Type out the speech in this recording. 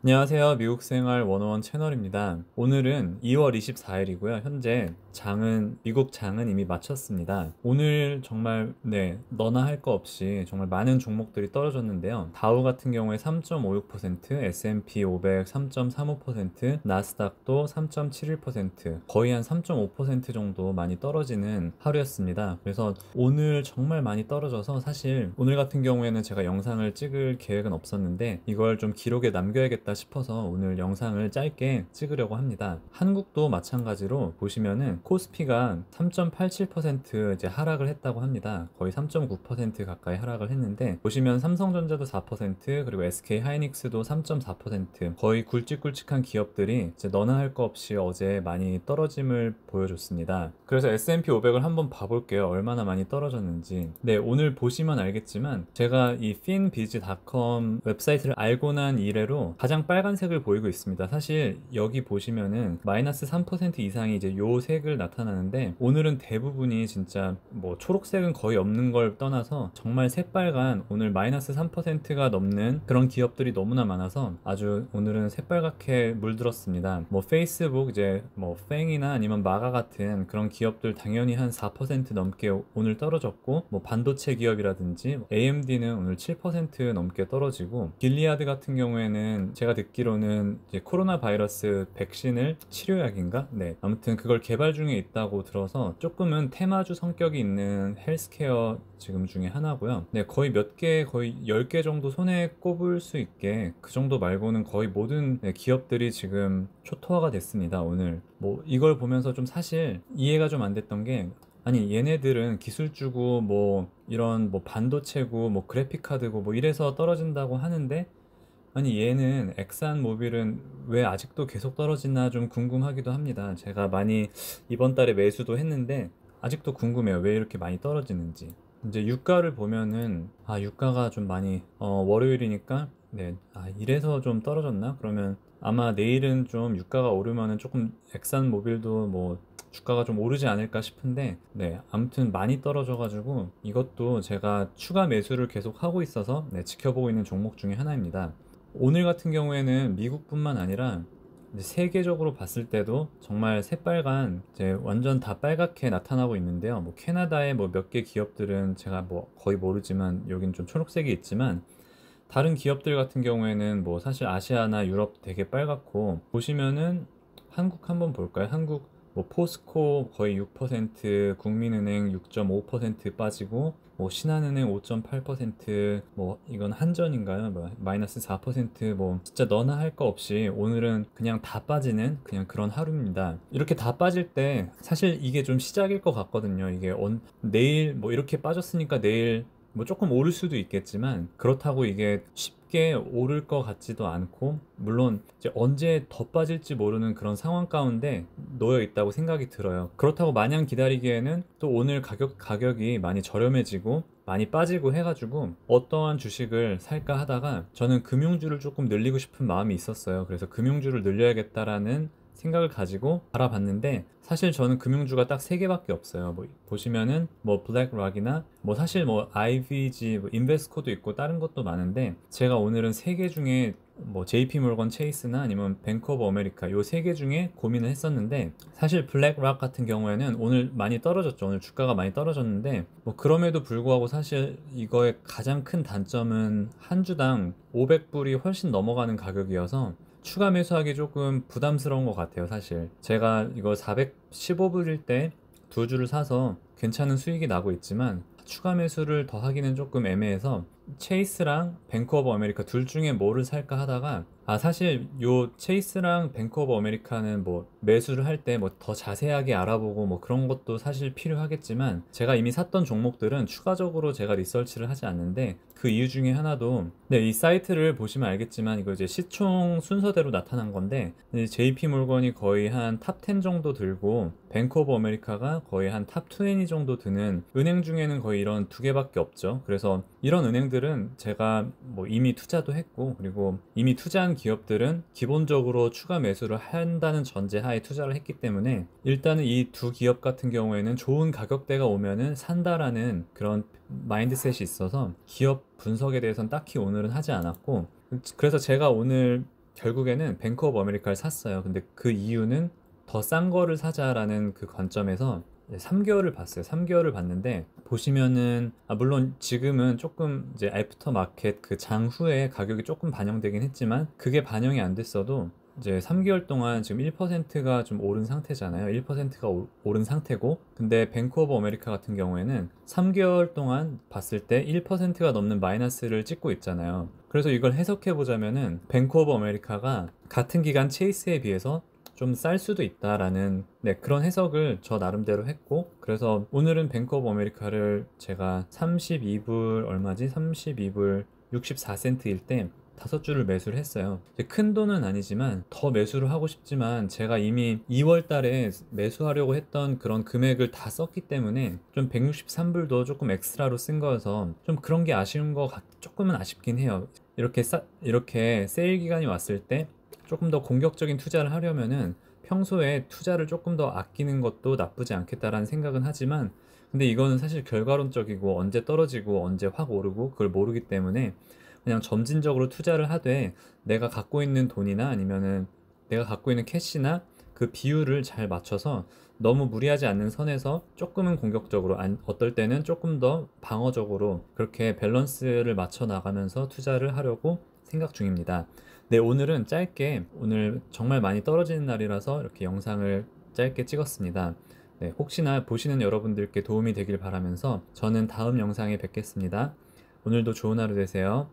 안녕하세요. 미국생활 101 채널입니다. 오늘은 2월 24일이고요. 현재 미국 장은 이미 마쳤습니다. 오늘 정말, 너나 할 거 없이 정말 많은 종목들이 떨어졌는데요. 다우 같은 경우에 3.56%, S&P 500 3.35%, 나스닥도 3.71%, 거의 한 3.5% 정도 많이 떨어지는 하루였습니다. 그래서 오늘 정말 많이 떨어져서 사실 오늘 같은 경우에는 제가 영상을 찍을 계획은 없었는데 이걸 좀 기록에 남겨야겠다 싶어서 오늘 영상을 짧게 찍으려고 합니다. 한국도 마찬가지로 보시면은 코스피가 3.87% 이제 하락을 했다고 합니다. 거의 3.9% 가까이 하락을 했는데 보시면 삼성전자도 4% 그리고 SK 하이닉스도 3.4% 거의 굵직굵직한 기업들이 이제 너나 할 거 없이 어제 많이 떨어짐을 보여줬습니다. 그래서 S&P 500을 한번 봐볼게요. 얼마나 많이 떨어졌는지. 네, 오늘 보시면 알겠지만 제가 이 finbiz.com 웹사이트를 알고 난 이래로 가장 빨간색을 보이고 있습니다. 사실 여기 보시면은 마이너스 3% 이상이 이제 요 색을 나타나는데 오늘은 대부분이 진짜 뭐 초록색은 거의 없는 걸 떠나서 정말 새빨간 오늘 마이너스 3%가 넘는 그런 기업들이 너무나 많아서 아주 오늘은 새빨갛게 물들었습니다. 뭐 페이스북 이제 뭐 팽이나 아니면 마가 같은 그런 기업들 당연히 한 4% 넘게 오늘 떨어졌고 뭐 반도체 기업이라든지 AMD는 오늘 7% 넘게 떨어지고 길리아드 같은 경우에는 제가 듣기로는 이제 코로나 바이러스 백신을 치료약인가? 네. 아무튼 그걸 개발 중에 있다고 들어서 조금은 테마주 성격이 있는 헬스케어 지금 중에 하나고요. 네, 거의 몇 개, 거의 10개 정도 손에 꼽을 수 있게 그 정도 말고는 거의 모든 기업들이 지금 초토화가 됐습니다, 오늘. 뭐 이걸 보면서 좀 사실 이해가 좀 안 됐던 게 아니 얘네들은 기술주고 뭐 이런 뭐 반도체고 뭐 그래픽 카드고 뭐 이래서 떨어진다고 하는데 아니 얘는 엑산 모빌은 왜 아직도 계속 떨어지나 좀 궁금하기도 합니다. 제가 많이 이번 달에 매수도 했는데 아직도 궁금해요. 왜 이렇게 많이 떨어지는지. 이제 유가를 보면은 유가가 좀 많이 월요일이니까 이래서 좀 떨어졌나? 그러면 아마 내일은 좀 유가가 오르면은 조금 엑산 모빌도 뭐 주가가 좀 오르지 않을까 싶은데 아무튼 많이 떨어져가지고 이것도 제가 추가 매수를 계속 하고 있어서 지켜보고 있는 종목 중에 하나입니다. 오늘 같은 경우에는 미국뿐만 아니라 이제 세계적으로 봤을 때도 정말 새빨간 이제 완전 다 빨갛게 나타나고 있는데요. 뭐 캐나다의 뭐 몇 개 기업들은 제가 뭐 거의 모르지만 여긴 좀 초록색이 있지만 다른 기업들 같은 경우에는 뭐 사실 아시아나 유럽 되게 빨갛고 보시면은 한국 한번 볼까요? 한국 뭐 포스코 거의 6%, 국민은행 6.5% 빠지고 뭐 신한은행 5.8%, 이건 한전인가요? 뭐 마이너스 4%, 진짜 너나 할 거 없이 오늘은 그냥 다 빠지는 그냥 그런 하루입니다. 이렇게 다 빠질 때 사실 이게 좀 시작일 것 같거든요. 이게 내일 뭐 이렇게 빠졌으니까 내일 뭐 조금 오를 수도 있겠지만 그렇다고 이게 쉽게 오를 것 같지도 않고 물론 이제 언제 더 빠질지 모르는 그런 상황 가운데 놓여 있다고 생각이 들어요. 그렇다고 마냥 기다리기에는 또 오늘 가격이 많이 저렴해지고 많이 빠지고 해가지고 어떠한 주식을 살까 하다가 저는 금융주를 조금 늘리고 싶은 마음이 있었어요. 그래서 금융주를 늘려야겠다라는 생각을 가지고 알아봤는데 사실 저는 금융주가 딱 세 개밖에 없어요. 뭐 보시면은 뭐 블랙락이나 뭐 사실 뭐 IVG, 뭐 인베스코도 있고 다른 것도 많은데 제가 오늘은 세 개 중에 뭐 JP 몰건 체이스나 아니면 뱅크 오브 아메리카 요 세 개 중에 고민을 했었는데 사실 블랙락 같은 경우에는 오늘 많이 떨어졌죠. 오늘 주가가 많이 떨어졌는데 뭐 그럼에도 불구하고 사실 이거의 가장 큰 단점은 한 주당 500불이 훨씬 넘어가는 가격이어서 추가 매수하기 조금 부담스러운 것 같아요, 사실. 제가 이거 415불일 때 두 주를 사서 괜찮은 수익이 나고 있지만 추가 매수를 더 하기는 조금 애매해서 체이스랑 뱅크 오브 아메리카 둘 중에 뭐를 살까 하다가 사실 요 체이스랑 뱅크 오브 아메리카는 뭐 매수를 할 때 뭐 더 자세하게 알아보고 뭐 그런 것도 사실 필요하겠지만 제가 이미 샀던 종목들은 추가적으로 제가 리서치를 하지 않는데 그 이유 중에 하나도 이 사이트를 보시면 알겠지만 이거 이제 시총 순서대로 나타난 건데 JP 몰건이 거의 한 탑 10 정도 들고 뱅크 오브 아메리카가 거의 한 탑 20 정도 드는 은행 중에는 거의 이런 두 개밖에 없죠. 그래서 이런 은행들은 제가 뭐 이미 투자도 했고 그리고 이미 투자한 기업들은 기본적으로 추가 매수를 한다는 전제하에 투자를 했기 때문에 일단은 이 두 기업 같은 경우에는 좋은 가격대가 오면은 산다라는 그런 마인드셋이 있어서 기업 분석에 대해서는 딱히 오늘은 하지 않았고 그래서 제가 오늘 결국에는 뱅크 오브 아메리카를 샀어요. 근데 그 이유는 더 싼 거를 사자라는 그 관점에서 3개월을 봤어요. 3개월을 봤는데 보시면은 물론 지금은 조금 이제 애프터 마켓 그 장 후에 가격이 조금 반영되긴 했지만 그게 반영이 안 됐어도 이제 3개월 동안 지금 1%가 좀 오른 상태잖아요. 1%가 오른 상태고, 근데 뱅크 오브 아메리카 같은 경우에는 3개월 동안 봤을 때 1%가 넘는 마이너스를 찍고 있잖아요. 그래서 이걸 해석해 보자면은 뱅크 오브 아메리카가 같은 기간 체이스에 비해서 좀 쌀 수도 있다라는 그런 해석을 저 나름대로 했고, 그래서 오늘은 뱅크 오브 아메리카를 제가 32불 얼마지? 32불 64센트일 때 5주를 매수를 했어요. 이제 큰 돈은 아니지만 더 매수를 하고 싶지만 제가 이미 2월 달에 매수하려고 했던 그런 금액을 다 썼기 때문에 좀 163불도 조금 엑스트라로 쓴 거여서 좀 그런 게 아쉬운 조금은 아쉽긴 해요. 이렇게 세일 기간이 왔을 때 조금 더 공격적인 투자를 하려면은 평소에 투자를 조금 더 아끼는 것도 나쁘지 않겠다라는 생각은 하지만, 근데 이거는 사실 결과론적이고 언제 떨어지고 언제 확 오르고 그걸 모르기 때문에 그냥 점진적으로 투자를 하되 내가 갖고 있는 돈이나 아니면은 내가 갖고 있는 캐시나 그 비율을 잘 맞춰서 너무 무리하지 않는 선에서 조금은 공격적으로, 어떨 때는 조금 더 방어적으로 그렇게 밸런스를 맞춰 나가면서 투자를 하려고 생각 중입니다. 네, 오늘은 짧게, 오늘 정말 많이 떨어지는 날이라서 이렇게 영상을 짧게 찍었습니다. 네, 혹시나 보시는 여러분들께 도움이 되길 바라면서 저는 다음 영상에 뵙겠습니다. 오늘도 좋은 하루 되세요.